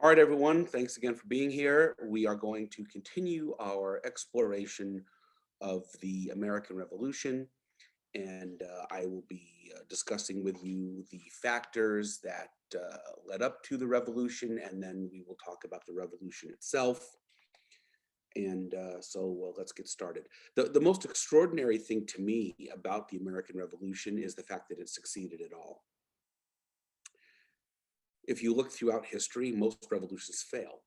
All right, everyone, thanks again for being here. We are going to continue our exploration of the American Revolution, and I will be discussing with you the factors that led up to the revolution, and then we will talk about the revolution itself. And let's get started. The most extraordinary thing to me about the American Revolution is the fact that it succeeded at all. If you look throughout history, most revolutions fail.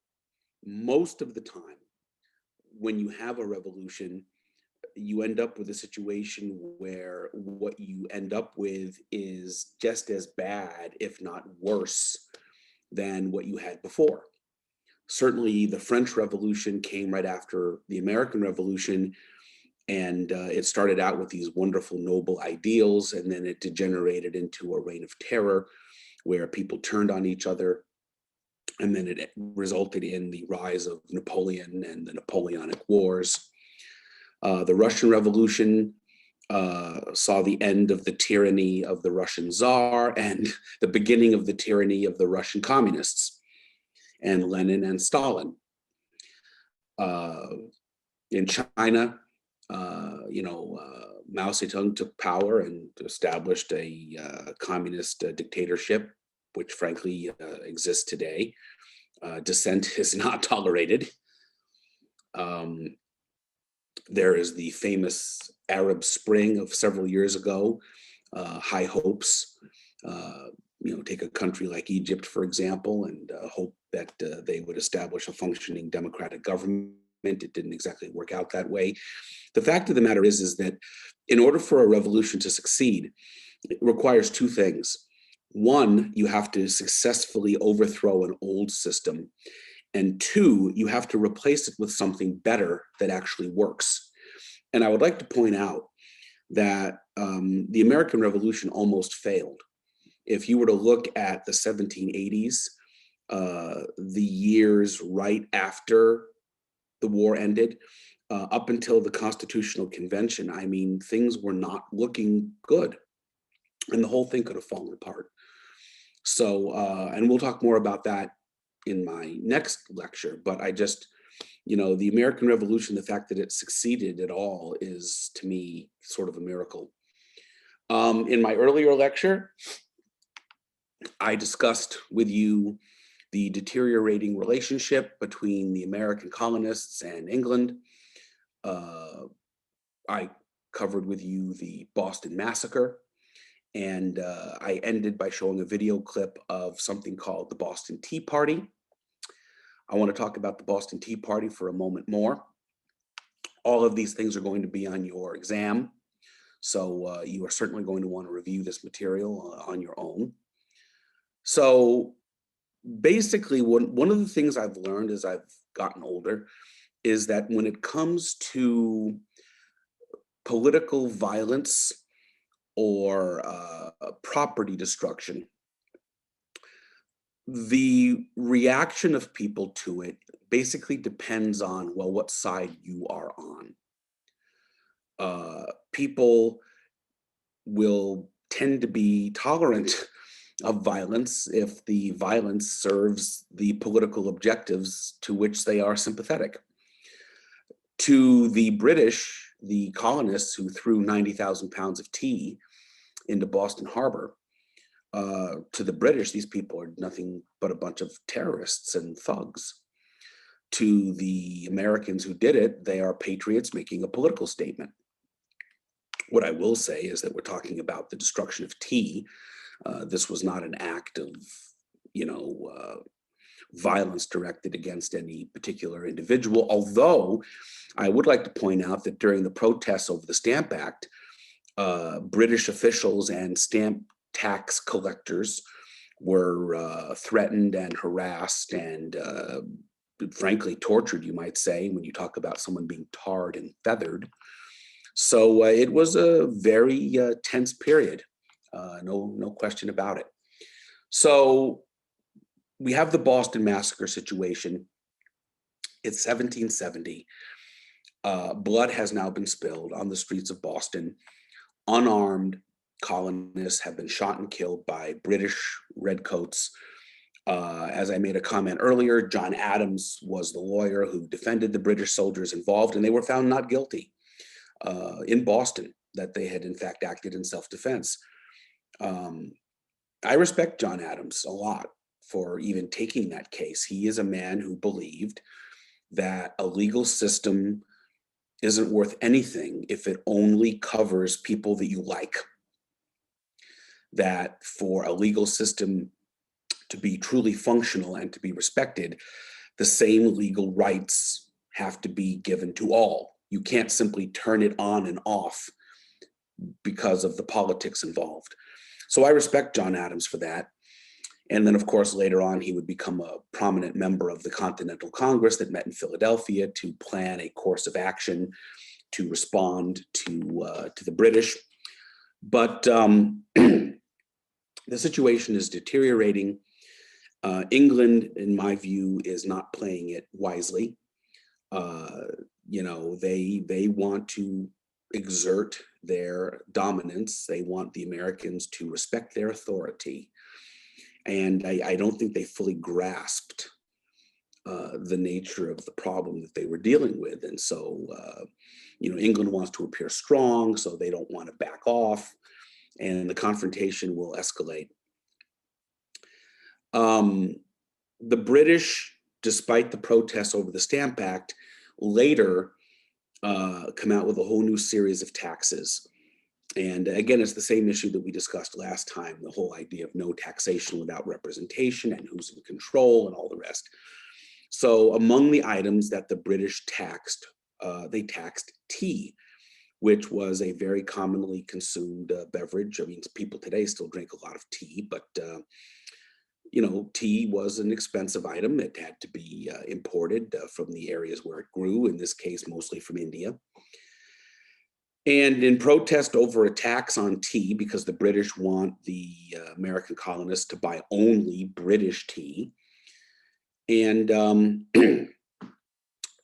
Most of the time, when you have a revolution, you end up with a situation where what you end up with is just as bad, if not worse, than what you had before. Certainly, the French Revolution came right after the American Revolution, and it started out with these wonderful, noble ideals, and then it degenerated into a reign of terror where people turned on each other, and then it resulted in the rise of Napoleon and the Napoleonic Wars. The Russian Revolution saw the end of the tyranny of the Russian Tsar and the beginning of the tyranny of the Russian communists and Lenin and Stalin. Uh, in China, Mao Zedong took power and established a communist dictatorship, which frankly exists today. Dissent is not tolerated. Um, there is the famous Arab Spring of several years ago, high hopes. Take a country like Egypt, for example, and hope that they would establish a functioning democratic government. It didn't exactly work out that way. The fact of the matter is that in order for a revolution to succeed, it requires two things. One, you have to successfully overthrow an old system. And two, you have to replace it with something better that actually works. And I would like to point out that the American Revolution almost failed. If you were to look at the 1780s, the years right after the war ended, up until the Constitutional Convention, I mean, things were not looking good. And the whole thing could have fallen apart. So, and we'll talk more about that in my next lecture, but the American Revolution, the fact that it succeeded at all is, to me, sort of a miracle. In my earlier lecture, I discussed with you the deteriorating relationship between the American colonists and England. I covered with you the Boston Massacre, and I ended by showing a video clip of something called the Boston Tea Party. I want to talk about the Boston Tea Party for a moment more. All of these things are going to be on your exam, so you are certainly going to want to review this material on your own. So basically, one of the things I've learned as I've gotten older is that when it comes to political violence or property destruction, the reaction of people to it basically depends on, well, what side you are on. People will tend to be tolerant of violence if the violence serves the political objectives to which they are sympathetic. To the British, the colonists who threw 90,000 pounds of tea into Boston Harbor, to the British, these people are nothing but a bunch of terrorists and thugs. To the Americans who did it, they are patriots making a political statement. What I will say is that we're talking about the destruction of tea. This was not an act of, violence directed against any particular individual, although I would like to point out that during the protests over the Stamp Act, British officials and stamp tax collectors were threatened and harassed and frankly tortured, you might say, when you talk about someone being tarred and feathered. So it was a very tense period, no question about it. So we have the Boston Massacre situation. It's 1770. Blood has now been spilled on the streets of Boston. Unarmed colonists have been shot and killed by British redcoats. As I made a comment earlier, John Adams was the lawyer who defended the British soldiers involved, and they were found not guilty in Boston, that they had in fact acted in self-defense. I respect John Adams a lot for even taking that case. He is a man who believed that a legal system isn't worth anything if it only covers people that you like. That for a legal system to be truly functional and to be respected, the same legal rights have to be given to all. You can't simply turn it on and off because of the politics involved. So I respect John Adams for that. And then, of course, later on, he would become a prominent member of the Continental Congress that met in Philadelphia to plan a course of action to respond to the British. But the situation is deteriorating. England, in my view, is not playing it wisely. They want to exert their dominance. They want the Americans to respect their authority. And I don't think they fully grasped the nature of the problem that they were dealing with. And so, England wants to appear strong, so they don't want to back off, and the confrontation will escalate. The British, despite the protests over the Stamp Act, later come out with a whole new series of taxes. And again, it's the same issue that we discussed last time, the whole idea of no taxation without representation and who's in control and all the rest. So among the items that the British taxed, they taxed tea, which was a very commonly consumed beverage. I mean, people today still drink a lot of tea, but tea was an expensive item. It had to be imported from the areas where it grew, in this case, mostly from India. And in protest over a tax on tea, because the British want the American colonists to buy only British tea. And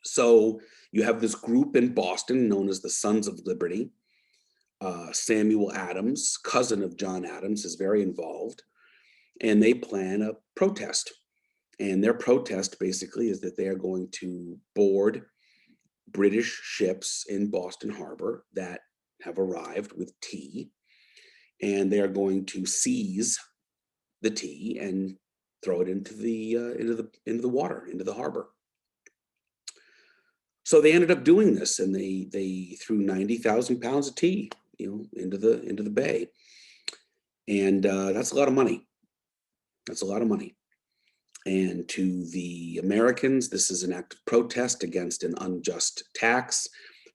so you have this group in Boston known as the Sons of Liberty. Samuel Adams, cousin of John Adams, is very involved. And they plan a protest. And their protest basically is that they are going to board British ships in Boston Harbor that have arrived with tea, and they are going to seize the tea and throw it into the water, into the harbor. So they ended up doing this, and they threw 90,000 pounds of tea, into the bay, and that's a lot of money. That's a lot of money. And to the Americans, this is an act of protest against an unjust tax.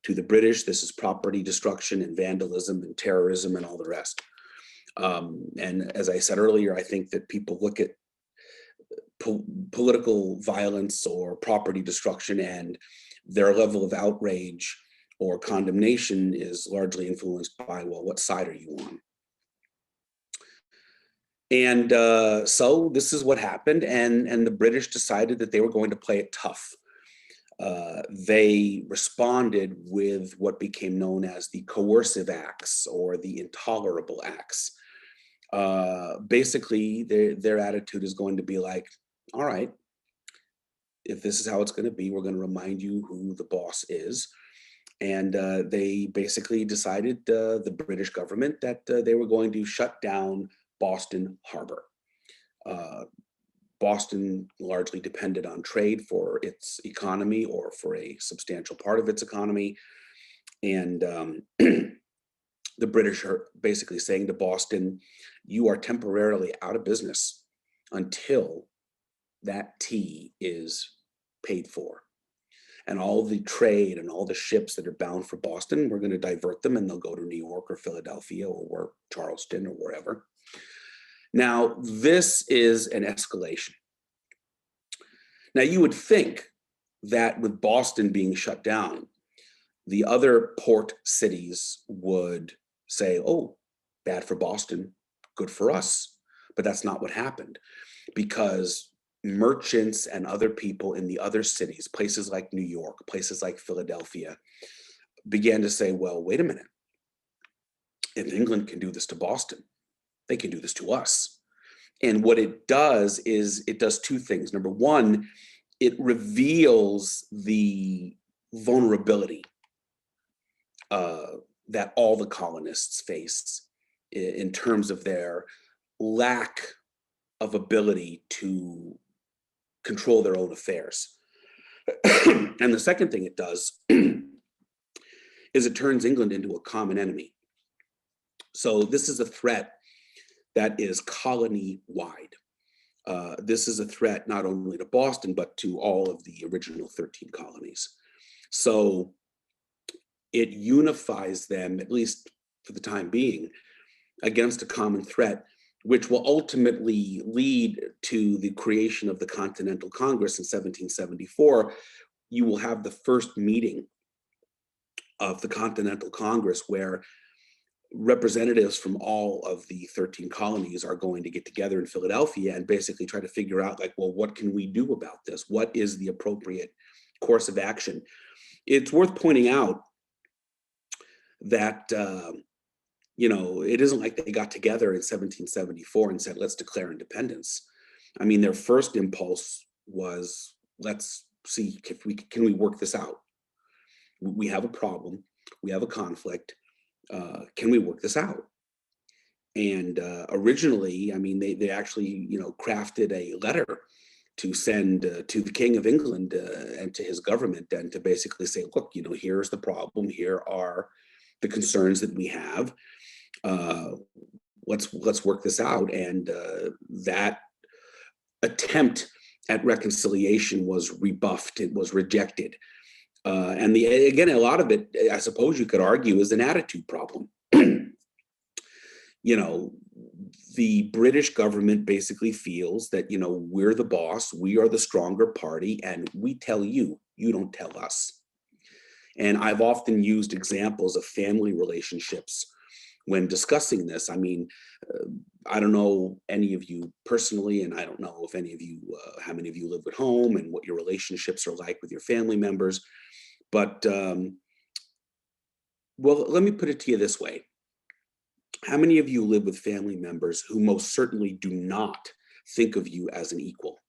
To the British, this is property destruction and vandalism and terrorism and all the rest. And as I said earlier, I think that people look at political violence or property destruction, and their level of outrage or condemnation is largely influenced by, well, what side are you on? And so this is what happened, and the British decided that they were going to play it tough. They responded with what became known as the coercive acts or the intolerable acts. Basically, their attitude is going to be like, all right, if this is how it's going to be, we're going to remind you who the boss is. And they basically decided, the British government, that they were going to shut down Boston Harbor. Boston largely depended on trade for its economy, or for a substantial part of its economy. And the British are basically saying to Boston, you are temporarily out of business until that tea is paid for. And all the trade and all the ships that are bound for Boston, we're going to divert them, and they'll go to New York or Philadelphia or Charleston or wherever. Now, this is an escalation. Now, you would think that with Boston being shut down, the other port cities would say, oh, bad for Boston, good for us. But that's not what happened, because merchants and other people in the other cities, places like New York, places like Philadelphia, began to say, well, wait a minute. If England can do this to Boston, they can do this to us. And what it does is it does two things. Number one, it reveals the vulnerability that all the colonists face in terms of their lack of ability to control their own affairs. And the second thing it does is it turns England into a common enemy. So this is a threat that is colony-wide. This is a threat not only to Boston, but to all of the original 13 colonies. So it unifies them, at least for the time being, against a common threat, which will ultimately lead to the creation of the Continental Congress in 1774. You will have the first meeting of the Continental Congress where representatives from all of the 13 colonies are going to get together in Philadelphia and basically try to figure out, like, well, what can we do about this? What is the appropriate course of action? It's worth pointing out that it isn't like they got together in 1774 and said, let's declare independence. I mean, their first impulse was, let's see if can we work this out. We have a problem, we have a conflict. Can we work this out? And originally, I mean, they actually, crafted a letter to send to the King of England and to his government, and to basically say, look, here's the problem. Here are the concerns that we have. Let's work this out. And that attempt at reconciliation was rebuffed. It was rejected. And again, a lot of it, I suppose you could argue, is an attitude problem. The British government basically feels that, we're the boss, we are the stronger party, and we tell you, you don't tell us. And I've often used examples of family relationships when discussing this. I mean, I don't know any of you personally, and I don't know if any of you, how many of you live at home and what your relationships are like with your family members. But, well, let me put it to you this way. How many of you live with family members who most certainly do not think of you as an equal?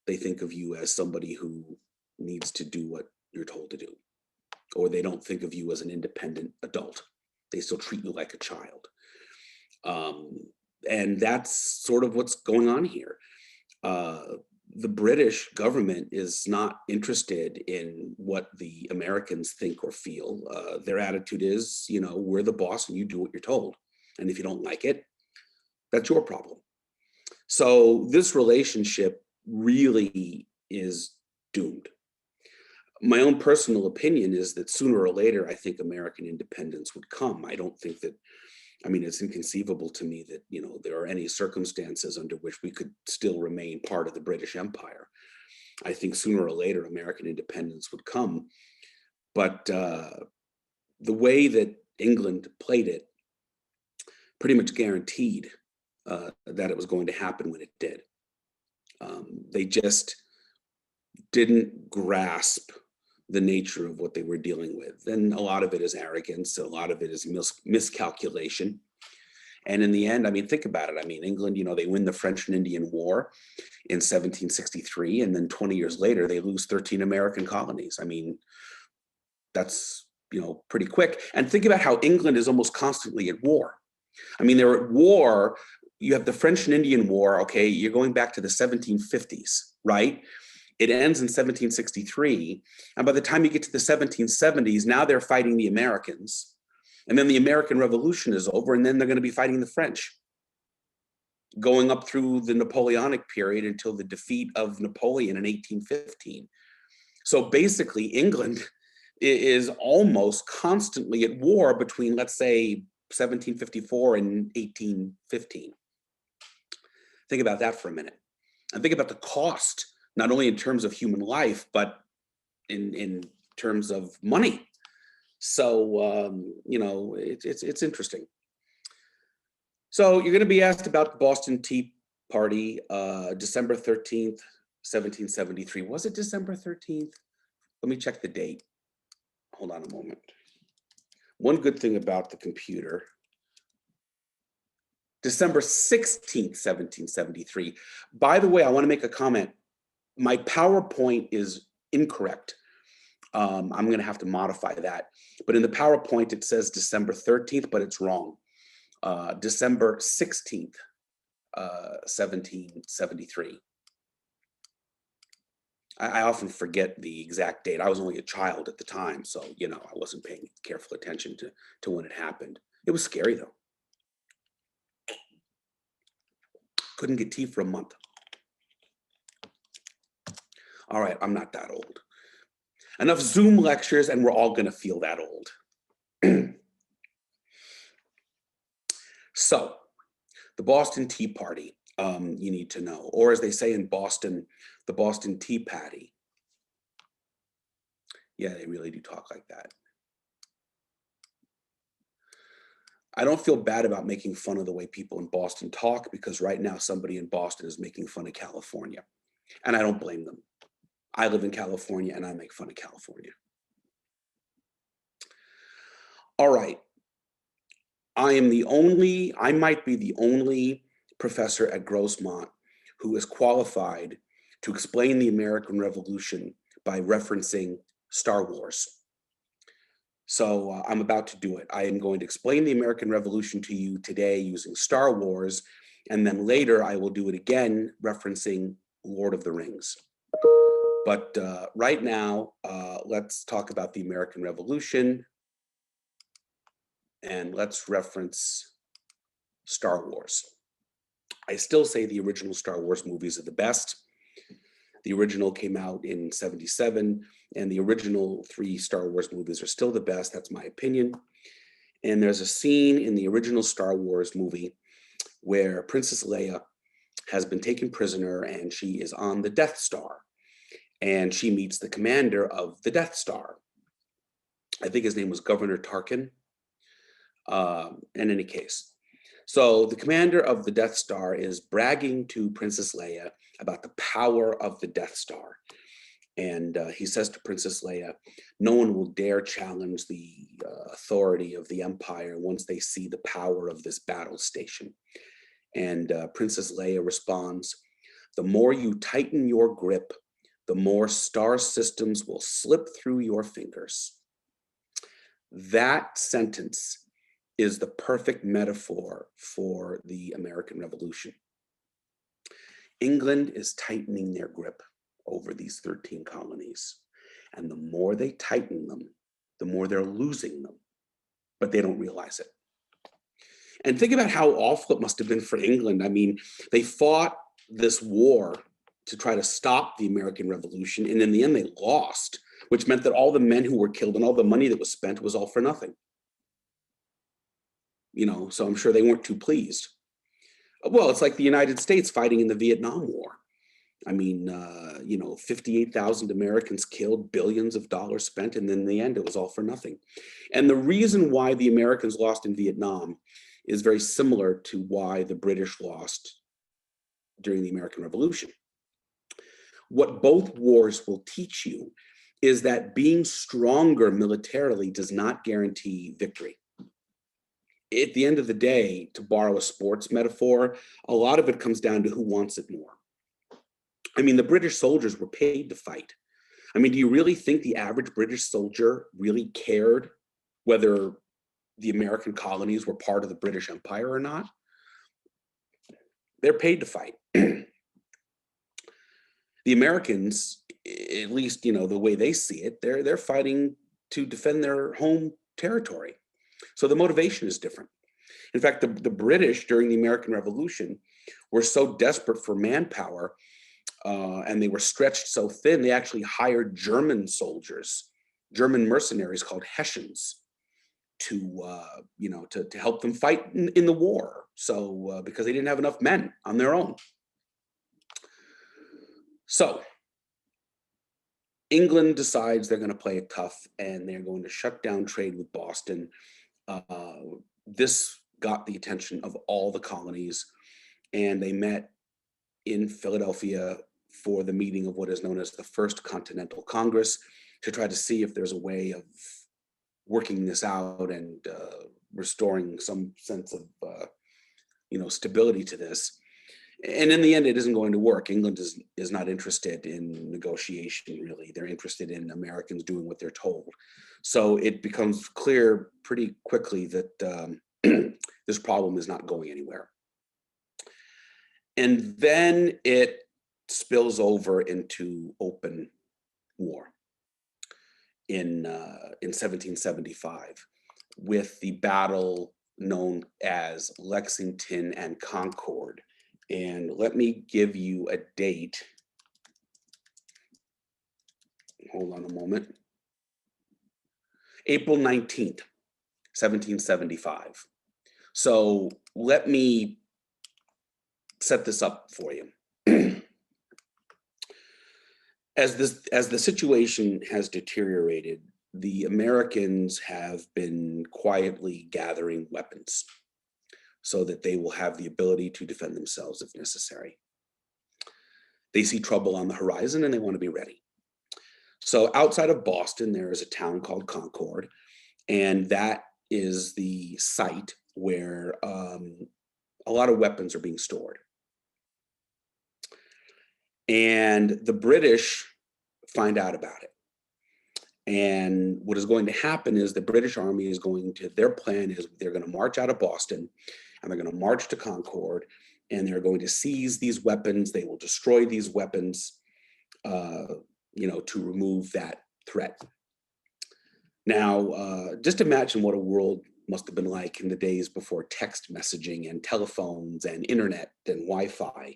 They think of you as somebody who needs to do what you're told to do, or they don't think of you as an independent adult. They still treat you like a child. And that's sort of what's going on here. The British government is not interested in what the Americans think or feel. Their attitude is, we're the boss and you do what you're told. And if you don't like it, that's your problem. So this relationship really is doomed. My own personal opinion is that sooner or later, I think American independence would come. I don't think that, it's inconceivable to me that, there are any circumstances under which we could still remain part of the British Empire. I think sooner or later, American independence would come. But the way that England played it pretty much guaranteed that it was going to happen when it did. They just didn't grasp the nature of what they were dealing with. And a lot of it is arrogance, a lot of it is miscalculation. And in the end, think about it. England, they win the French and Indian War in 1763, and then 20 years later, they lose 13 American colonies. That's, pretty quick. And think about how England is almost constantly at war. They're at war. You have the French and Indian War. Okay, you're going back to the 1750s, right? It ends in 1763. And by the time you get to the 1770s, now they're fighting the Americans. And then the American Revolution is over, and then they're going to be fighting the French, going up through the Napoleonic period until the defeat of Napoleon in 1815. So basically, England is almost constantly at war between, let's say, 1754 and 1815. Think about that for a minute. And think about the cost, not only in terms of human life, but in terms of money. So, it's interesting. So you're going to be asked about the Boston Tea Party, December 13th, 1773. Was it December 13th? Let me check the date. Hold on a moment. One good thing about the computer December 16th, 1773. By the way, I want to make a comment. My PowerPoint is incorrect. I'm going to have to modify that. But in the PowerPoint, it says December 13th, but it's wrong. December 16th, 1773. I often forget the exact date. I was only a child at the time, so, I wasn't paying careful attention to when it happened. It was scary, though. Couldn't get tea for a month. All right, I'm not that old. Enough Zoom lectures, and we're all going to feel that old. So, the Boston Tea Party, you need to know, or as they say in Boston, the Boston Tea Patty. Yeah, they really do talk like that. I don't feel bad about making fun of the way people in Boston talk, because right now somebody in Boston is making fun of California, and I don't blame them. I live in California and I make fun of California. All right. I might be the only professor at Grossmont who is qualified to explain the American Revolution by referencing Star Wars. So I'm about to do it. I am going to explain the American Revolution to you today using Star Wars, and then later I will do it again referencing Lord of the Rings. But right now, let's talk about the American Revolution, and let's reference Star Wars. I still say the original Star Wars movies are the best. The original came out in '77, and the original 3 Star Wars movies are still the best. That's my opinion. And there's a scene in the original Star Wars movie where Princess Leia has been taken prisoner, and she is on the Death Star. And she meets the commander of the Death Star. I think his name was Governor Tarkin. In any case, so the commander of the Death Star is bragging to Princess Leia about the power of the Death Star. And he says to Princess Leia, no one will dare challenge the authority of the Empire once they see the power of this battle station. And Princess Leia responds, the more you tighten your grip, the more star systems will slip through your fingers. That sentence is the perfect metaphor for the American Revolution. England is tightening their grip over these 13 colonies. And the more they tighten them, the more they're losing them, but they don't realize it. And think about how awful it must have been for England. I mean, they fought this war to try to stop the American Revolution, and in the end they lost, which meant that all the men who were killed and all the money that was spent was all for nothing. So I'm sure they weren't too pleased. Well, it's like the United States fighting in the Vietnam War. I mean, 58,000 Americans killed, billions of dollars spent, and then in the end, it was all for nothing. And the reason why the Americans lost in Vietnam is very similar to why the British lost during the American Revolution. What both wars will teach you is that being stronger militarily does not guarantee victory. At the end of the day, to borrow a sports metaphor, a lot of it comes down to who wants it more. I mean, the British soldiers were paid to fight. I mean, do you really think the average British soldier really cared whether the American colonies were part of the British Empire or not? They're paid to fight. The Americans, at least, the way they see it, they're fighting to defend their home territory. So the motivation is different. In fact, the British during the American Revolution were so desperate for manpower, and they were stretched so thin, they actually hired German soldiers, German mercenaries called Hessians, to help them fight in the war. So because they didn't have enough men on their own. So England decides they're going to play it tough, and they're going to shut down trade with Boston. This got the attention of all the colonies, and they met in Philadelphia for the meeting of what is known as the First Continental Congress to try to see if there's a way of working this out and restoring some sense of stability to this. And in the end, it isn't going to work. England is not interested in negotiation, really. They're interested in Americans doing what they're told. So it becomes clear pretty quickly that this problem is not going anywhere. And then it spills over into open war in 1775 with the battle known as Lexington and Concord. And let me give you a date. Hold on a moment. April 19th, 1775. So let me set this up for you. As the situation has deteriorated, the Americans have been quietly gathering weapons so that they will have the ability to defend themselves if necessary. They see trouble on the horizon and they want to be ready. So outside of Boston, there is a town called Concord, and that is the site where a lot of weapons are being stored. And the British find out about it. And what is going to happen is the British Army is their plan is they're going to march out of Boston and they're going to march to Concord and they're going to seize these weapons. They will destroy these weapons, to remove that threat. Now, just imagine what a world must have been like in the days before text messaging and telephones and internet and Wi-Fi.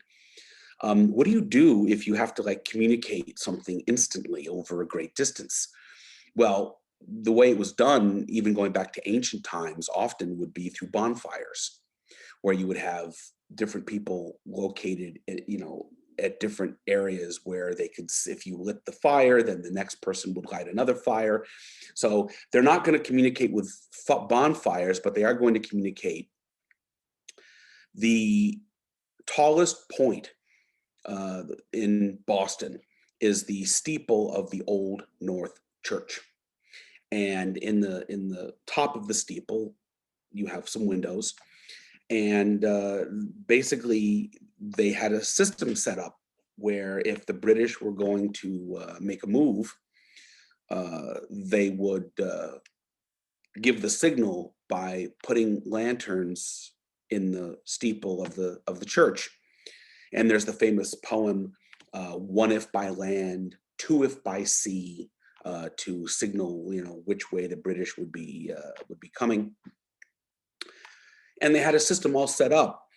What do you do if you have to communicate something instantly over a great distance? Well, the way it was done, even going back to ancient times, often would be through bonfires, where you would have different people located, at different areas where they could, if you lit the fire, then the next person would light another fire. So they're not going to communicate with bonfires, but they are going to communicate. The tallest point in Boston is the steeple of the Old North Church. And in the top of the steeple, you have some windows. And basically, they had a system set up where if the British were going to make a move, they would give the signal by putting lanterns in the steeple of the church. And there's the famous poem, "One if by land, two if by sea," to signal, which way the British would be coming. And they had a system all set up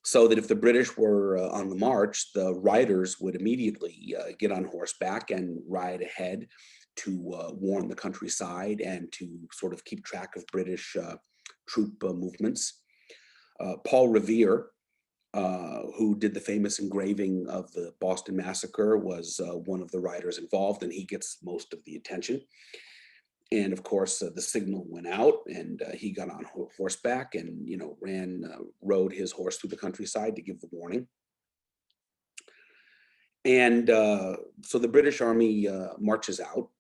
so that if the British were on the march, the riders would immediately get on horseback and ride ahead to warn the countryside and to sort of keep track of British troop movements. Paul Revere, who did the famous engraving of the Boston Massacre, was one of the riders involved, and he gets most of the attention. And of course, the signal went out, and he got on horseback and rode his horse through the countryside to give the warning. And so the British Army marches out,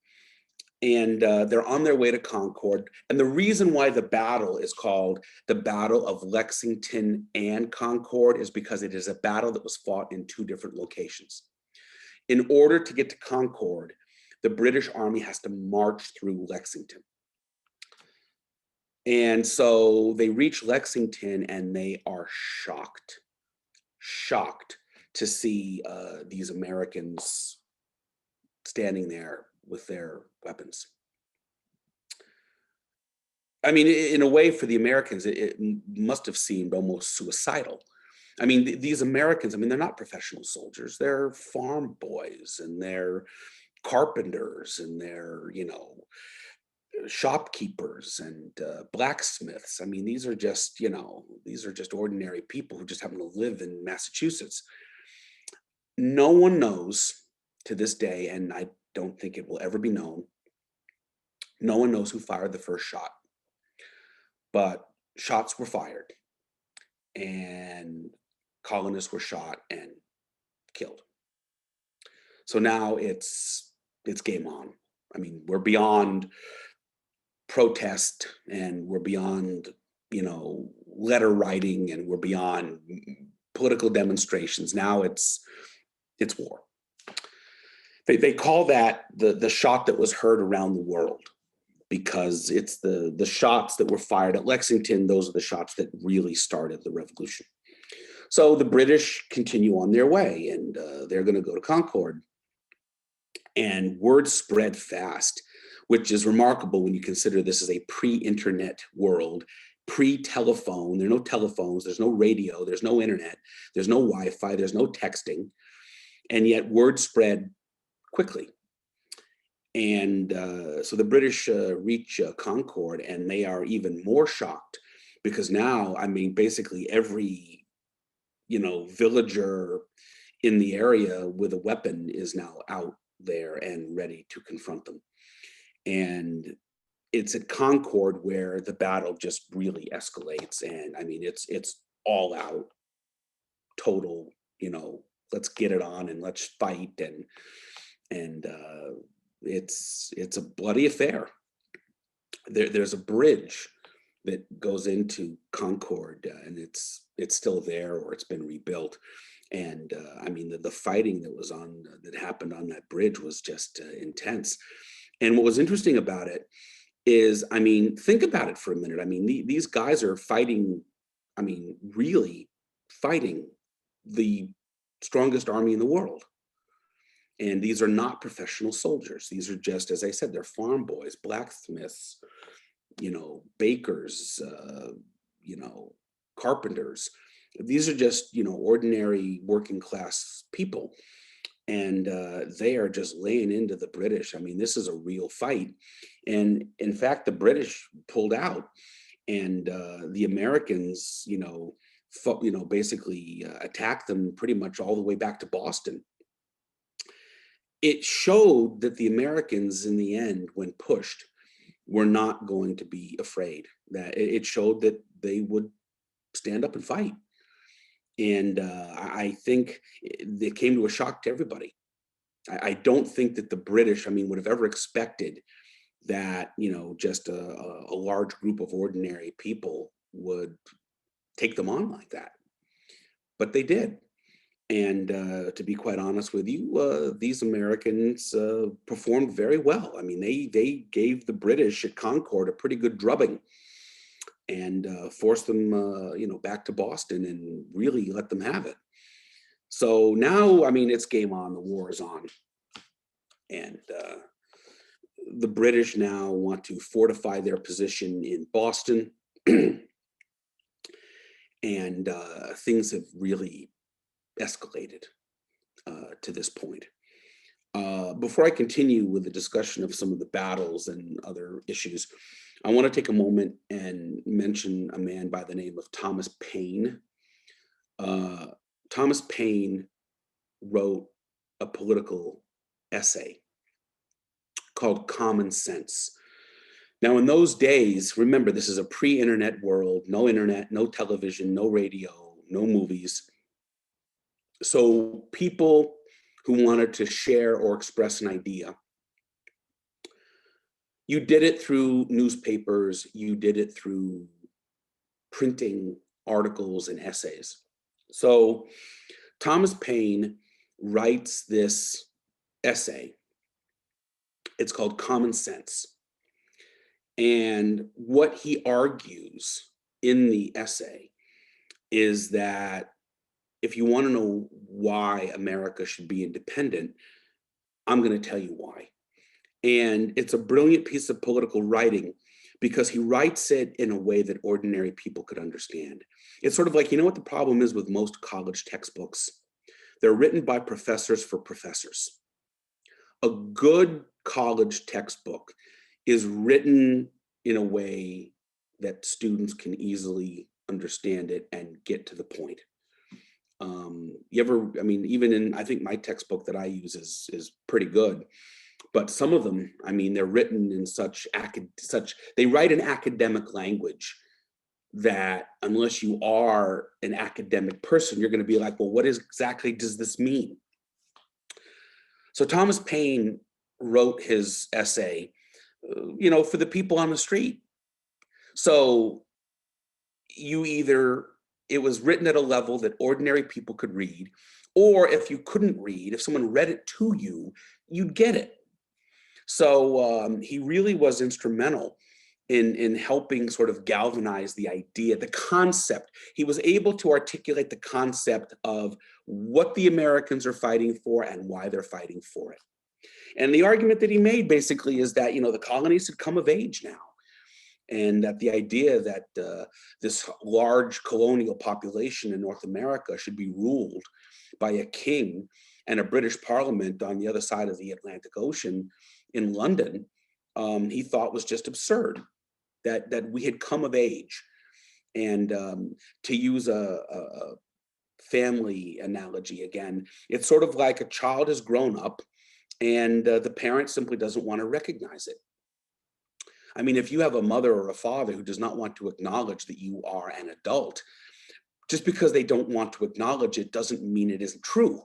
and they're on their way to Concord. And the reason why the battle is called the Battle of Lexington and Concord is because it is a battle that was fought in two different locations. In order to get to Concord, the British Army has to march through Lexington. And so they reach Lexington and they are shocked to see these Americans standing there with their weapons. I mean, in a way, for the Americans, it must have seemed almost suicidal. I mean, these Americans, they're not professional soldiers. They're farm boys and they're carpenters and they're, shopkeepers and blacksmiths. These are just, ordinary people who just happen to live in Massachusetts. No one knows to this day, and I don't think it will ever be known, no one knows who fired the first shot. But shots were fired and colonists were shot and killed. So now it's game on. We're beyond protest and we're beyond, letter writing, and we're beyond political demonstrations. Now it's war. They call that the shot that was heard around the world, because it's the shots that were fired at Lexington. Those are the shots that really started the revolution. So the British continue on their way, and they're going to go to Concord. And word spread fast, which is remarkable when you consider this is a pre-internet world, pre-telephone. There are no telephones, there's no radio, there's no internet, there's no Wi-Fi, there's no texting, and yet word spread quickly. And so the British reach Concord, and they are even more shocked, because now, I mean, basically every, villager in the area with a weapon is now out there and ready to confront them. And it's at Concord where the battle just really escalates. And I mean, it's all out, total, let's get it on and let's fight. And it's a bloody affair. There's a bridge that goes into Concord, and it's still there, or it's been rebuilt. And I mean, the fighting that happened on that bridge was just intense. And what was interesting about it is, I mean, think about it for a minute. I mean, these guys are fighting, I mean, really fighting the strongest army in the world. And these are not professional soldiers. These are just, as I said, they're farm boys, blacksmiths, bakers, carpenters. These are just, ordinary working class people. And they are just laying into the British. I mean, this is a real fight. And in fact, the British pulled out, and the Americans, basically attacked them pretty much all the way back to Boston. It showed that the Americans, in the end, when pushed, were not going to be afraid. That it showed that they would stand up and fight. And I think it came to a shock to everybody. I don't think that the British, I mean, would have ever expected that, just a large group of ordinary people would take them on like that. But they did. And to be quite honest with you, these Americans performed very well. I mean, they gave the British at Concord a pretty good drubbing, and forced them, back to Boston, and really let them have it. So now, I mean, it's game on. The war is on, and the British now want to fortify their position in Boston, and things have really escalated to this point. Before I continue with the discussion of some of the battles and other issues, I want to take a moment and mention a man by the name of Thomas Paine. Thomas Paine wrote a political essay called Common Sense. Now, in those days, remember, this is a pre-internet world, no internet, no television, no radio, no movies. So people who wanted to share or express an idea, you did it through newspapers, you did it through printing articles and essays. So Thomas Paine writes this essay. It's called Common Sense. And what he argues in the essay is that if you want to know why America should be independent, I'm going to tell you why. And it's a brilliant piece of political writing, because he writes it in a way that ordinary people could understand. It's sort of like, what the problem is with most college textbooks? They're written by professors for professors. A good college textbook is written in a way that students can easily understand it and get to the point. I think my textbook that I use is pretty good, but some of them, I mean, they're written in they write in academic language that unless you are an academic person, you're going to be like, well, what exactly does this mean? So Thomas Paine wrote his essay, for the people on the street. So it was written at a level that ordinary people could read, or if you couldn't read, if someone read it to you, you'd get it. So he really was instrumental in helping sort of galvanize the idea, the concept. He was able to articulate the concept of what the Americans are fighting for and why they're fighting for it. And the argument that he made basically is that, the colonies had come of age now, and that the idea that this large colonial population in North America should be ruled by a king and a British parliament on the other side of the Atlantic Ocean in London, he thought was just absurd, that we had come of age. And to use a family analogy again, it's sort of like a child has grown up and the parent simply doesn't want to recognize it. I mean, if you have a mother or a father who does not want to acknowledge that you are an adult, just because they don't want to acknowledge it doesn't mean it isn't true.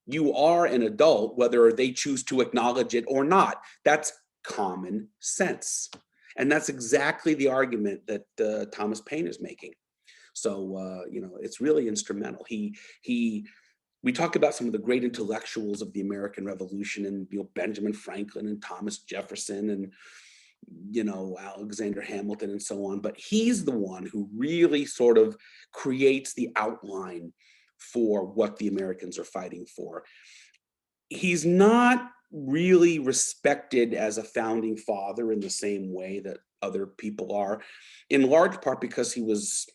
You are an adult, whether they choose to acknowledge it or not. That's common sense. And that's exactly the argument that Thomas Paine is making. So, it's really instrumental. We talk about some of the great intellectuals of the American Revolution, and Benjamin Franklin and Thomas Jefferson and Alexander Hamilton and so on, but he's the one who really sort of creates the outline for what the Americans are fighting for. He's not really respected as a founding father in the same way that other people are, in large part because he was,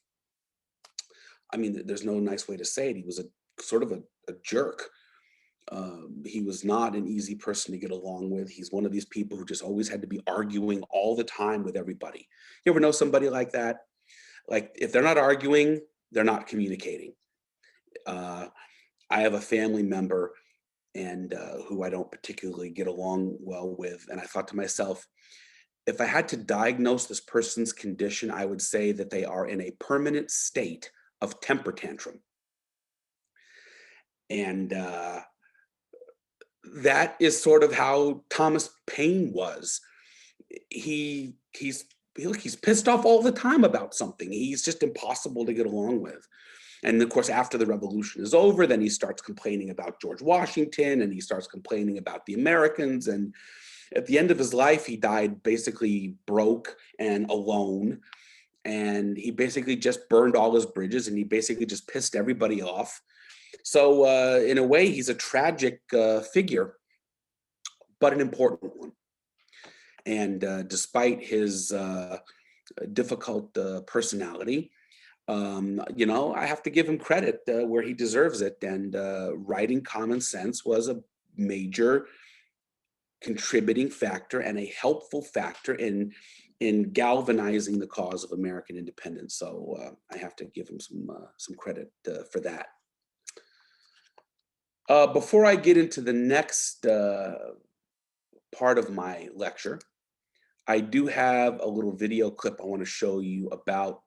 there's no nice way to say it, he was a sort of a jerk. He was not an easy person to get along with. He's one of these people who just always had to be arguing all the time with everybody. You ever know somebody like that? Like, if they're not arguing, they're not communicating. I have a family member and who I don't particularly get along well with. And I thought to myself, if I had to diagnose this person's condition, I would say that they are in a permanent state of temper tantrum. And that is sort of how Thomas Paine was. He's pissed off all the time about something. He's just impossible to get along with. And of course, after the revolution is over, then he starts complaining about George Washington, and he starts complaining about the Americans. And at the end of his life, he died basically broke and alone. And he basically just burned all his bridges, and he basically just pissed everybody off. So in a way, he's a tragic figure, but an important one. And despite his difficult personality, I have to give him credit where he deserves it. And writing Common Sense was a major contributing factor and a helpful factor in galvanizing the cause of American independence. So I have to give him some credit for that. Before I get into the next part of my lecture, I do have a little video clip I want to show you about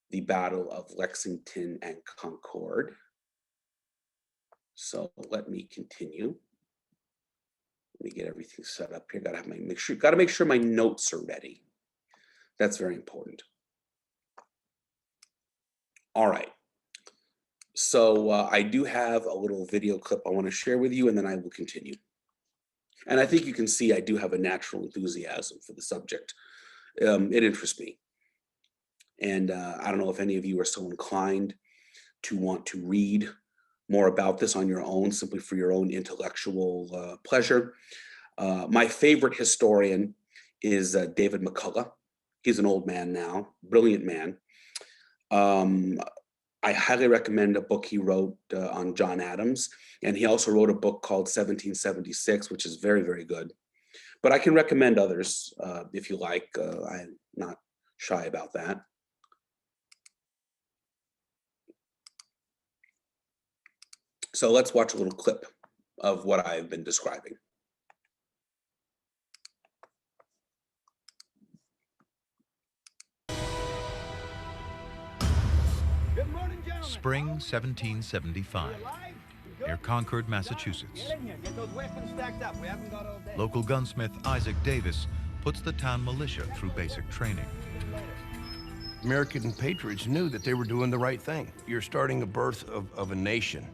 the Battle of Lexington and Concord. So let me continue. Let me get everything set up here. Gotta make sure my notes are ready. That's very important. All right. So I do have a little video clip I want to share with you, and then I will continue. And I think you can see I do have a natural enthusiasm for the subject. It interests me. And I don't know if any of you are so inclined to want to read more about this on your own, simply for your own intellectual pleasure. My favorite historian is David McCullough. He's an old man now, brilliant man. I highly recommend a book he wrote on John Adams. And he also wrote a book called 1776, which is very, very good. But I can recommend others if you like. I'm not shy about that. So let's watch a little clip of what I've been describing. Spring 1775, near Concord, Massachusetts. Local gunsmith Isaac Davis puts the town militia through basic training. American patriots knew that they were doing the right thing. You're starting a birth of a nation.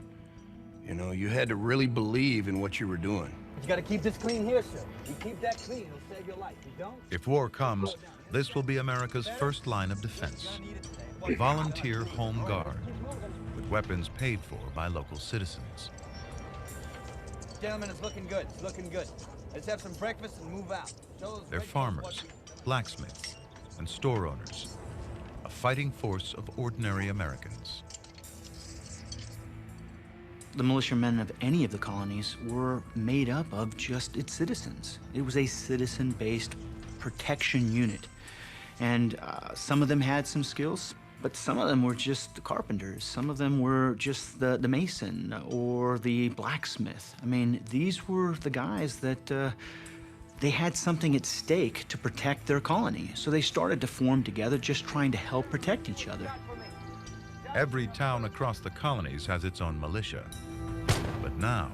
You know, you had to really believe in what you were doing. You gotta keep this clean here, sir. You keep that clean, it'll save your life. You don't? If war comes, this will be America's first line of defense. Volunteer Home Guard, with weapons paid for by local citizens. Gentlemen, it's looking good. It's looking good. Let's have some breakfast and move out. They're farmers, blacksmiths, and store owners. A fighting force of ordinary Americans. The militiamen of any of the colonies were made up of just its citizens. It was a citizen-based protection unit. And some of them had some skills, but some of them were just carpenters. Some of them were just the mason or the blacksmith. I mean, these were the guys that they had something at stake to protect their colony. So they started to form together, just trying to help protect each other. Every town across the colonies has its own militia. But now,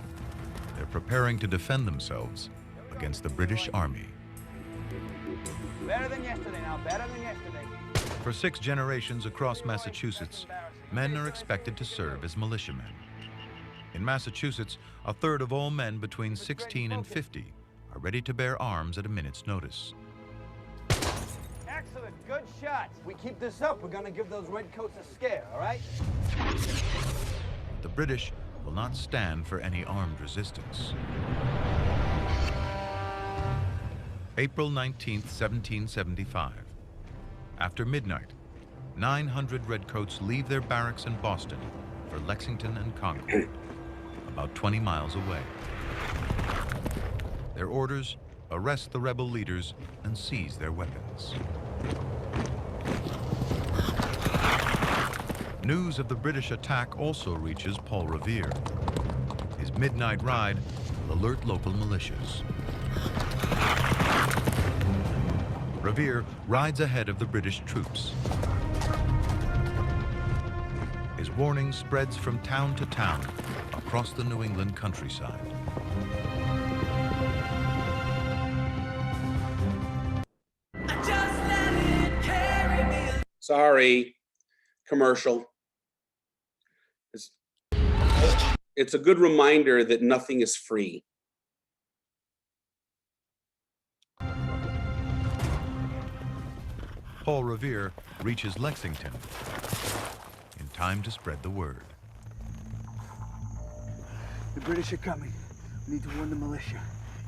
they're preparing to defend themselves against the British Army. Better than yesterday now, better than yesterday. For 6 generations across Massachusetts, men are expected to serve as militiamen. In Massachusetts, a third of all men between 16 and 50 are ready to bear arms at a minute's notice. Excellent, good shots. We keep this up, we're gonna give those redcoats a scare, all right? The British will not stand for any armed resistance. April 19th, 1775. After midnight, 900 redcoats leave their barracks in Boston for Lexington and Concord, about 20 miles away. Their orders: arrest the rebel leaders and seize their weapons. News of the British attack also reaches Paul Revere. His midnight ride will alert local militias. Revere rides ahead of the British troops. His warning spreads from town to town across the New England countryside. Sorry, commercial. It's a good reminder that nothing is free. Paul Revere reaches Lexington in time to spread the word. The British are coming. We need to warn the militia.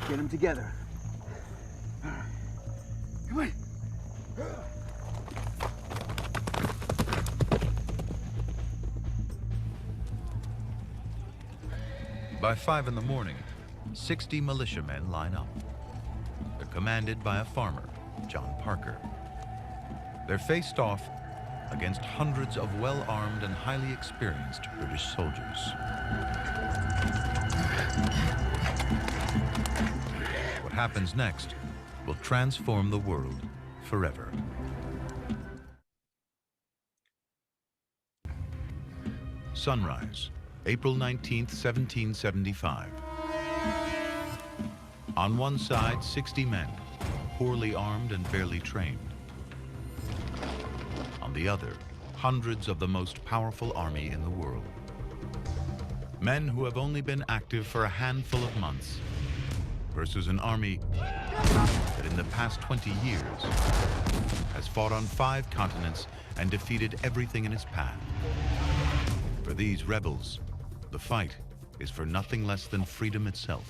Get them together. All right. Come on. By 5 in the morning, 60 militiamen line up. They're commanded by a farmer, John Parker. They're faced off against hundreds of well-armed and highly experienced British soldiers. What happens next will transform the world forever. Sunrise, April 19th, 1775. On one side, 60 men, poorly armed and barely trained. On the other, hundreds of the most powerful army in the world. Men who have only been active for a handful of months versus an army that in the past 20 years has fought on 5 continents and defeated everything in its path. For these rebels, the fight is for nothing less than freedom itself.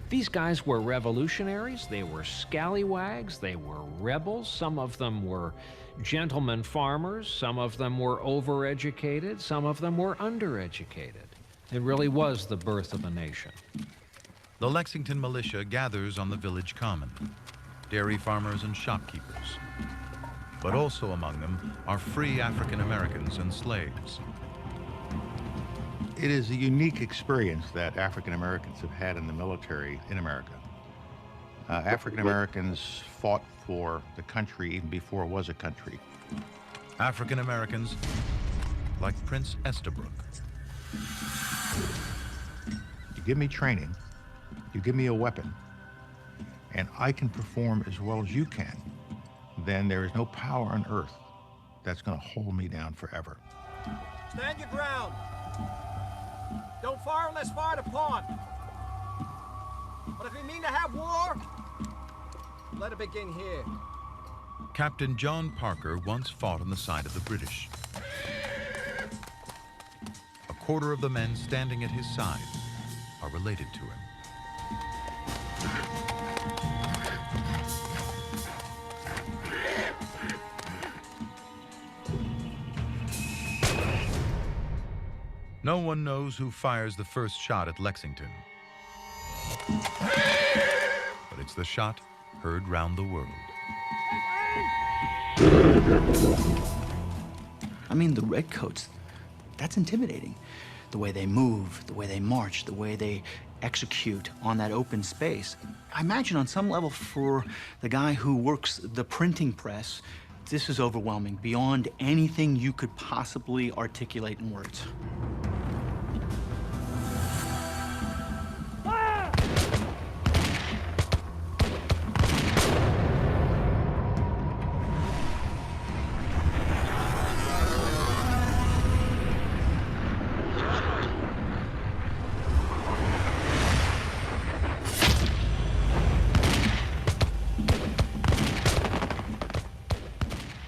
These guys were revolutionaries, they were scallywags, they were rebels. Some of them were gentlemen farmers, some of them were overeducated, some of them were undereducated. It really was the birth of a nation. The Lexington militia gathers on the village common, dairy farmers and shopkeepers. But also among them are free African Americans and slaves. It is a unique experience that African Americans have had in the military in America. African Americans fought for the country even before it was a country. African Americans like Prince Estabrook. You give me training, you give me a weapon, and I can perform as well as you can. then there is no power on earth that's going to hold me down forever. Stand your ground. Don't fire unless fired upon. But if we mean to have war, let it begin here. Captain John Parker once fought on the side of the British. A quarter of the men standing at his side are related to him. No one knows who fires the first shot at Lexington. But it's the shot heard round the world. I mean, the Redcoats, that's intimidating. The way they move, the way they march, the way they execute on that open space. I imagine on some level for the guy who works the printing press, this is overwhelming, beyond anything you could possibly articulate in words.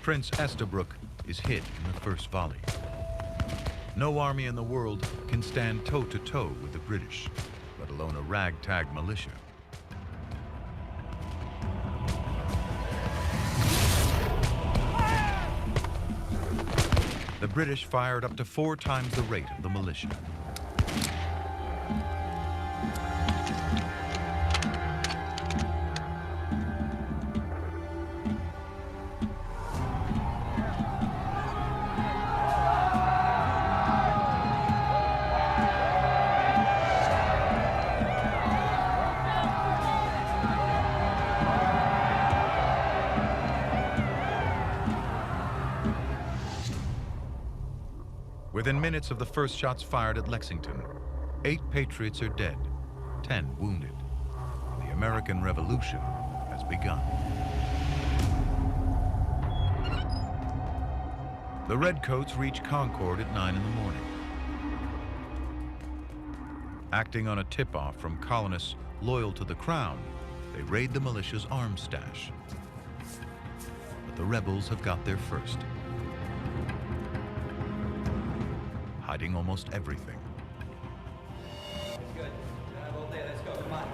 Prince Estabrook is hit in the first volley. No army in the world can stand toe-to-toe with the British, let alone a ragtag militia. The British fired up to 4 times the rate of the militia. Within minutes of the first shots fired at Lexington, 8 patriots are dead, 10 wounded. The American Revolution has begun. The Redcoats reach Concord at 9 in the morning. Acting on a tip-off from colonists loyal to the Crown, they raid the militia's arms stash. But the rebels have got there first, hiding almost everything. Good. All day. Let's go. Come on.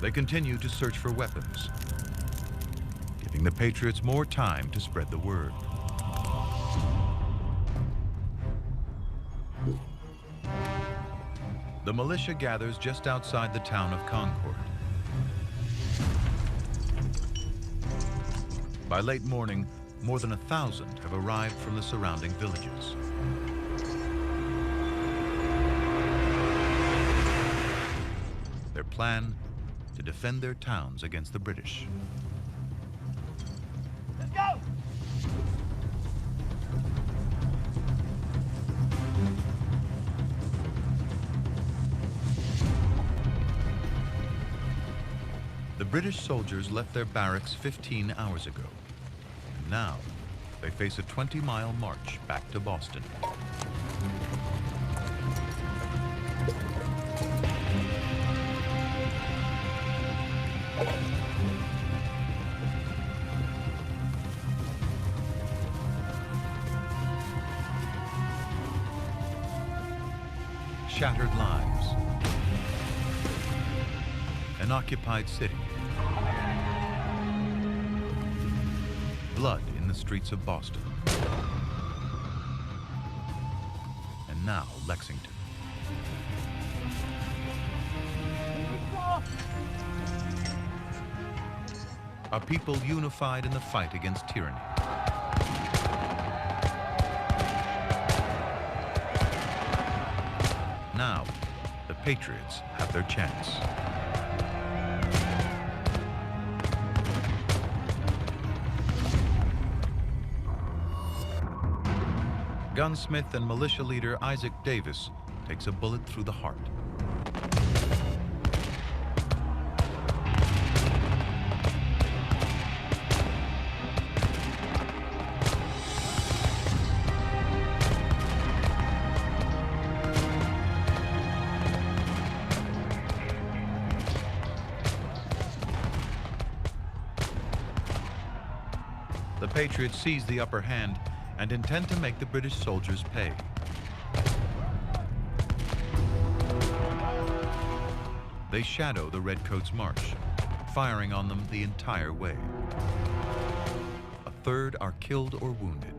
They continue to search for weapons, giving the Patriots more time to spread the word. The militia gathers just outside the town of Concord. By late morning, more than 1,000 have arrived from the surrounding villages. Their plan: to defend their towns against the British. Let's go! The British soldiers left their barracks 15 hours ago. And now, they face a 20-mile march back to Boston. Shattered lives. An occupied city. Blood in the streets of Boston. And now Lexington. A people unified in the fight against tyranny. Now, the Patriots have their chance. gunsmith and militia leader Isaac Davis takes a bullet through the heart. The Patriots seize the upper hand and intend to make the British soldiers pay. They shadow the Redcoats' march, firing on them the entire way. A third are killed or wounded.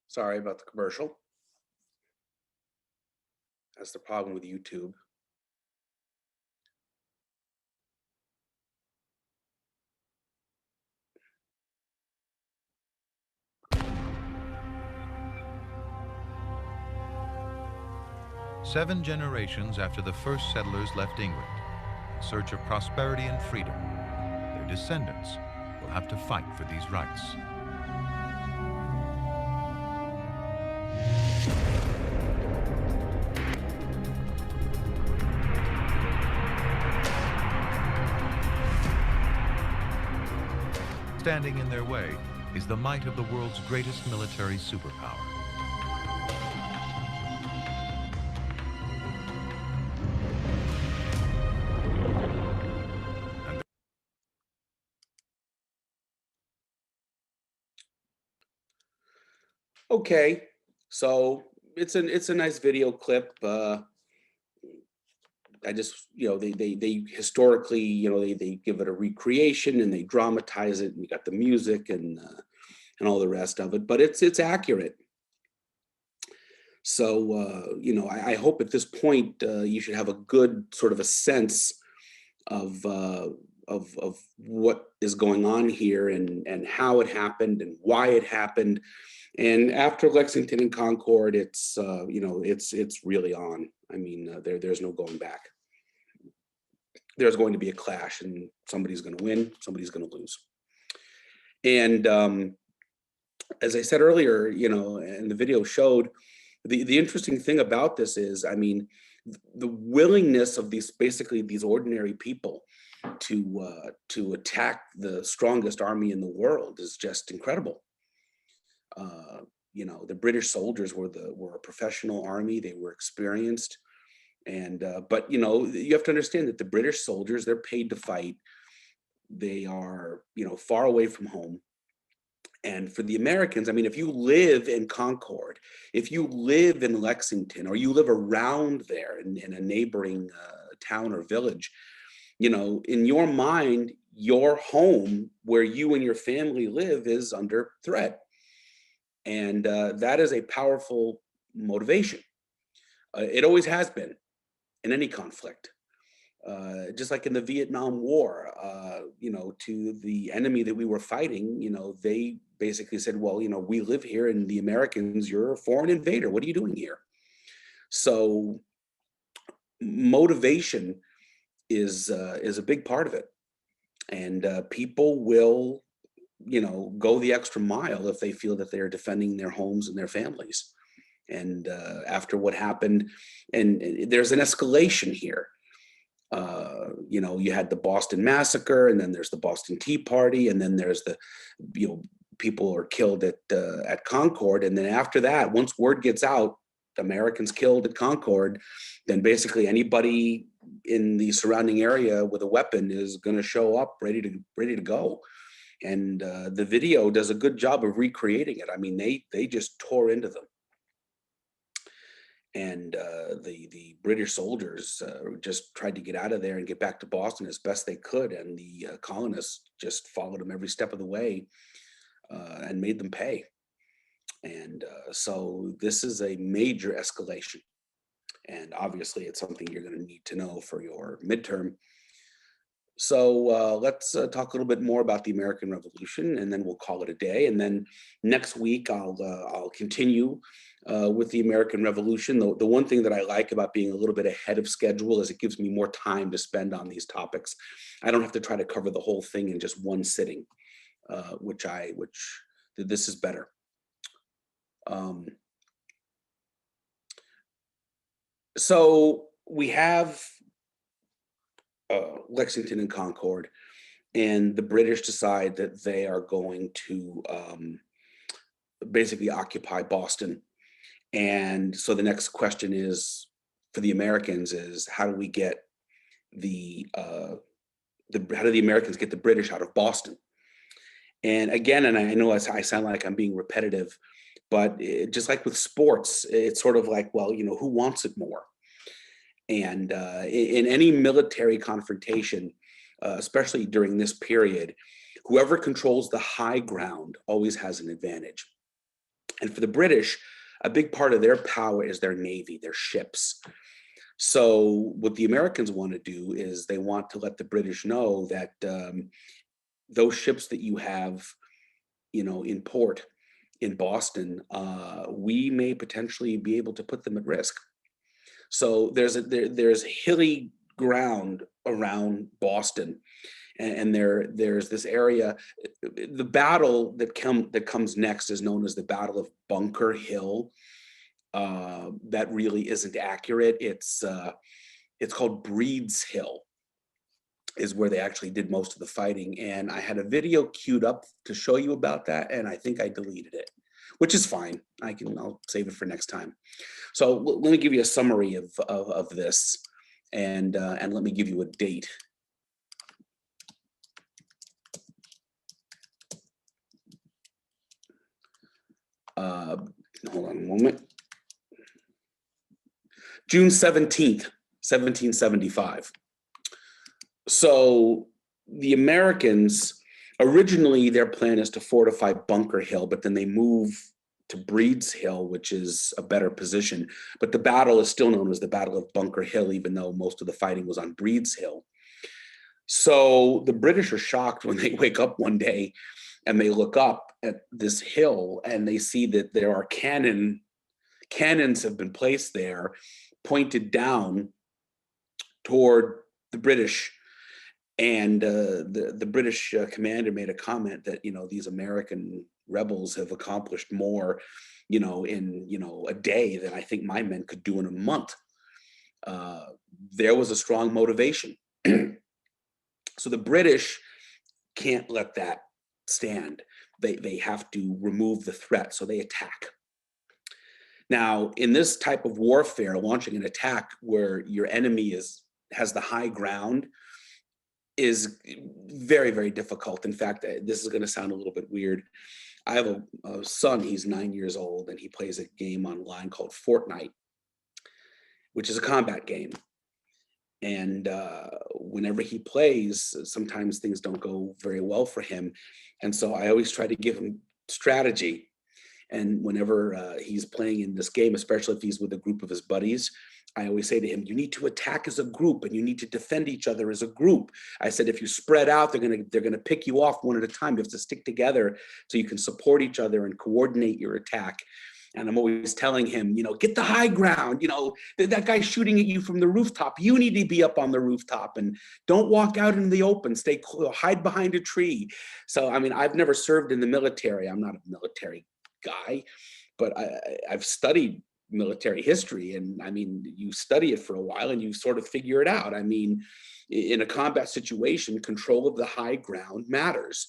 Sorry about the commercial. That's the problem with YouTube. Seven generations after the first settlers left England, in search of prosperity and freedom, their descendants will have to fight for these rights. Standing in their way is the might of the world's greatest military superpower. Okay, so it's a nice video clip. I just, they historically, they give it a recreation and they dramatize it, and you got the music and all the rest of it, but it's accurate. So I hope at this point you should have a good sort of a sense of what is going on here and how it happened and why it happened. And after Lexington and Concord, it's it's really on. I mean, there's no going back. There's going to be a clash, and somebody's going to win, somebody's going to lose. And as I said earlier, and the video showed, the interesting thing about this is, I mean, the willingness of these ordinary people to attack the strongest army in the world is just incredible. The British soldiers were a professional army. They were experienced, and but you have to understand that the British soldiers, they're paid to fight. They are far away from home. And for the Americans, I mean, if you live in Concord, if you live in Lexington, or you live around there in a neighboring town or village, in your mind, your home where you and your family live is under threat. And that is a powerful motivation. It always has been in any conflict. Just like in the Vietnam War, to the enemy that we were fighting, they basically said, well, we live here, and the Americans, you're a foreign invader. What are you doing here? So motivation is a big part of it. And people will go the extra mile if they feel that they're defending their homes and their families. And after what happened, and there's an escalation here. You had the Boston Massacre, and then there's the Boston Tea Party, and then there's the, people are killed at Concord. And then after that, once word gets out, Americans killed at Concord, then basically anybody in the surrounding area with a weapon is going to show up ready to go. And the video does a good job of recreating it. I mean, they just tore into them. And the British soldiers just tried to get out of there and get back to Boston as best they could. And the colonists just followed them every step of the way and made them pay. And so this is a major escalation. And obviously it's something you're going to need to know for your midterm. So let's talk a little bit more about the American Revolution, and then we'll call it a day. And then next week, I'll continue with the American Revolution. The one thing that I like about being a little bit ahead of schedule is it gives me more time to spend on these topics. I don't have to try to cover the whole thing in just one sitting. which this is better. So we have Lexington and Concord, and the British decide that they are going to basically occupy Boston. And so the next question is for the Americans is how do we get how do the Americans get the British out of Boston? And again, and I know I sound like I'm being repetitive, but just like with sports, it's sort of like, well, who wants it more? And in any military confrontation, especially during this period, whoever controls the high ground always has an advantage. And for the British, a big part of their power is their navy, their ships. So what the Americans want to do is they want to let the British know that those ships that you have, in port in Boston, we may potentially be able to put them at risk. So there's hilly ground around Boston, and there's this area. The battle that comes next is known as the Battle of Bunker Hill. That really isn't accurate. It's called Breed's Hill, is where they actually did most of the fighting. And I had a video queued up to show you about that, and I think I deleted it, which is fine. I'll save it for next time. So let me give you a summary of this, and let me give you a date. Hold on a moment. June 17th, 1775. So the Americans, originally their plan is to fortify Bunker Hill, but then they move to Breed's Hill, which is a better position. But the battle is still known as the Battle of Bunker Hill, even though most of the fighting was on Breed's Hill. So the British are shocked when they wake up one day and they look up at this hill and they see that there are cannons have been placed there, pointed down toward the British. And the British commander made a comment that, these American rebels have accomplished more, in, a day than I think my men could do in a month. There was a strong motivation. So the British can't let that stand. They have to remove the threat, so they attack. Now, in this type of warfare, launching an attack where your enemy has the high ground is very, very difficult. In fact, this is going to sound a little bit weird. I have a son, he's 9 years old, and he plays a game online called Fortnite, which is a combat game. And whenever he plays, sometimes things don't go very well for him. And so I always try to give him strategy. And whenever he's playing in this game, especially if he's with a group of his buddies, I always say to him, you need to attack as a group and you need to defend each other as a group. I said, if you spread out, they're gonna pick you off one at a time. You have to stick together so you can support each other and coordinate your attack. And I'm always telling him, get the high ground, that guy's shooting at you from the rooftop. You need to be up on the rooftop and don't walk out in the open, hide behind a tree. So, I've never served in the military. I'm not a military guy, but I've studied military history, and you study it for a while and you sort of figure it out. In a combat situation, control of the high ground matters.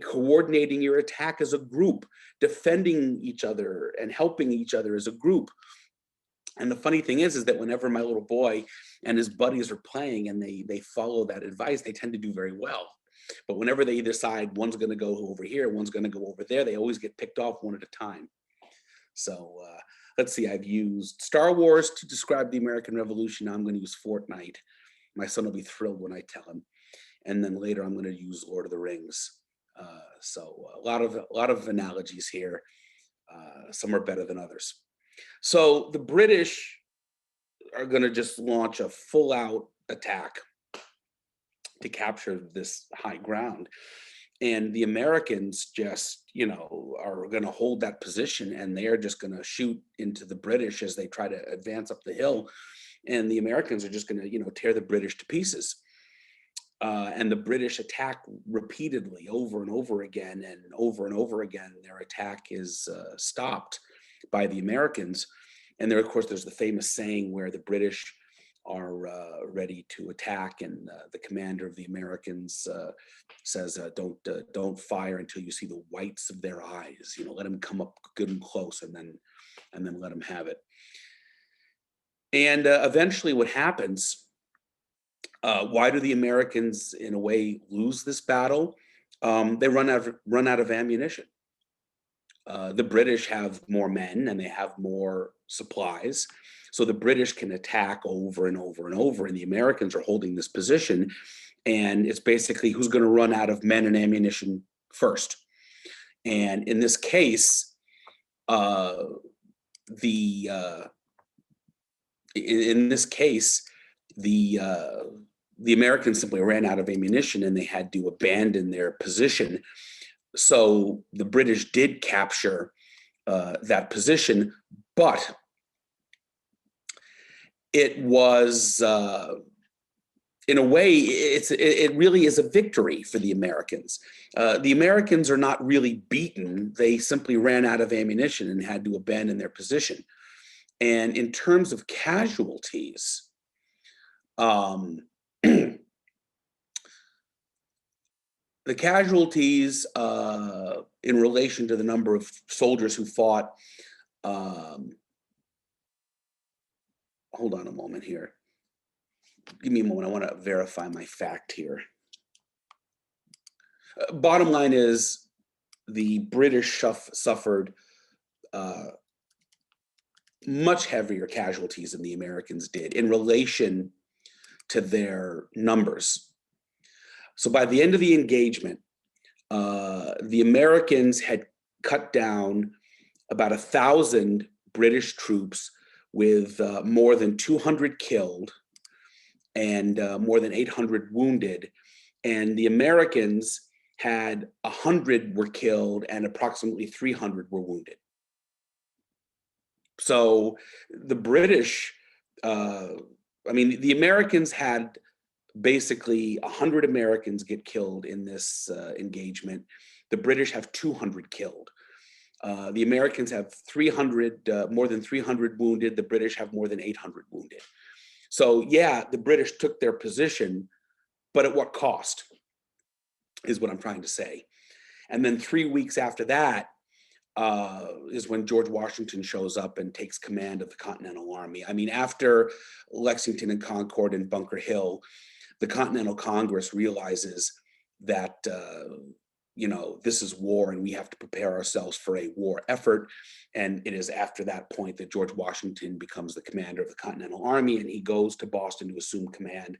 Coordinating your attack as a group, defending each other and helping each other as a group. And the funny thing is that whenever my little boy and his buddies are playing and they follow that advice, they tend to do very well. But whenever they decide one's going to go over here, one's going to go over there, they always get picked off one at a time. So let's see, I've used Star Wars to describe the American Revolution. Now I'm going to use Fortnite. My son will be thrilled when I tell him. And then later I'm going to use Lord of the Rings. So a lot of analogies here. Some are better than others. So the British are going to just launch a full-out attack to capture this high ground. And the Americans just, are going to hold that position, and they're just going to shoot into the British as they try to advance up the hill. And the Americans are just going to, tear the British to pieces. And the British attack repeatedly over and over again, and over again, their attack is stopped by the Americans. And there, of course, there's the famous saying where the British are ready to attack, and the commander of the Americans says, "Don't fire until you see the whites of their eyes. You know, let them come up good and close, and then let them have it." And eventually, what happens? Why do the Americans, in a way, lose this battle? They run out of ammunition. The British have more men and they have more supplies, so the British can attack over and over and over, and the Americans are holding this position, and it's basically who's going to run out of men and ammunition first. And in this case, the Americans simply ran out of ammunition and they had to abandon their position. So the British did capture that position, but it was, in a way, it really is a victory for the Americans. The Americans are not really beaten. They simply ran out of ammunition and had to abandon their position. And in terms of casualties, the casualties in relation to the number of soldiers who fought, hold on a moment here. Give me a moment, I want to verify my fact here. Bottom line is the British suffered much heavier casualties than the Americans did in relation to their numbers. So by the end of the engagement, the Americans had cut down about 1,000 British troops with more than 200 killed and more than 800 wounded. And the Americans had 100 were killed and approximately 300 were wounded. So the British, the Americans had basically 100 Americans get killed in this engagement. The British have 200 killed. The Americans have 300, more than 300 wounded. The British have more than 800 wounded. So yeah, the British took their position, but at what cost is what I'm trying to say. And then 3 weeks after that is when George Washington shows up and takes command of the Continental Army. I mean, after Lexington and Concord and Bunker Hill, the Continental Congress realizes that, this is war and we have to prepare ourselves for a war effort. And it is after that point that George Washington becomes the commander of the Continental Army, and he goes to Boston to assume command.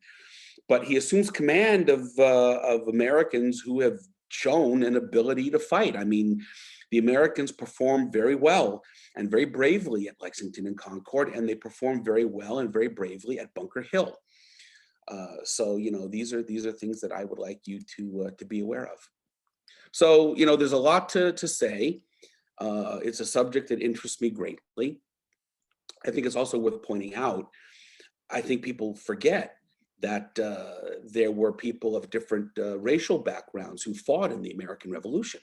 But he assumes command of Americans who have shown an ability to fight. I mean, the Americans performed very well and very bravely at Lexington and Concord, and they performed very well and very bravely at Bunker Hill. So these are things that I would like you to be aware of. So there's a lot to say. It's a subject that interests me greatly. I think it's also worth pointing out, I think people forget that there were people of different racial backgrounds who fought in the American Revolution.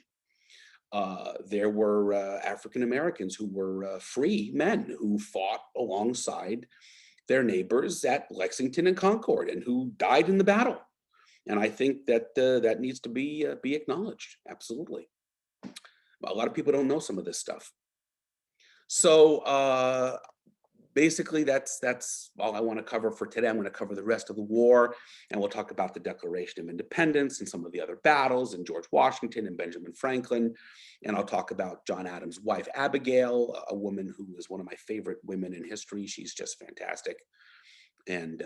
There were African Americans who were free men who fought alongside their neighbors at Lexington and Concord and who died in the battle. And I think that that needs to be acknowledged. Absolutely. A lot of people don't know some of this stuff. So basically, that's all I want to cover for today. I'm going to cover the rest of the war, and we'll talk about the Declaration of Independence and some of the other battles, and George Washington and Benjamin Franklin. And I'll talk about John Adams' wife, Abigail, a woman who is one of my favorite women in history. She's just fantastic. And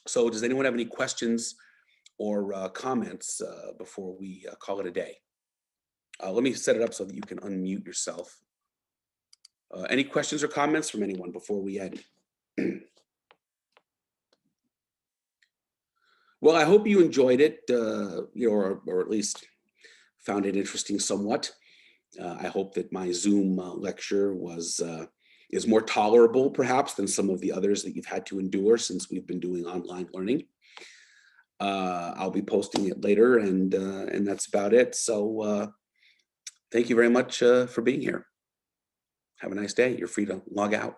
so does anyone have any questions or comments before we call it a day? Let me set it up so that you can unmute yourself. Any questions or comments from anyone before we end? Well, I hope you enjoyed it, or at least found it interesting somewhat. I hope that my Zoom lecture is more tolerable, perhaps, than some of the others that you've had to endure since we've been doing online learning. I'll be posting it later, and that's about it. So thank you very much for being here. Have a nice day. You're free to log out.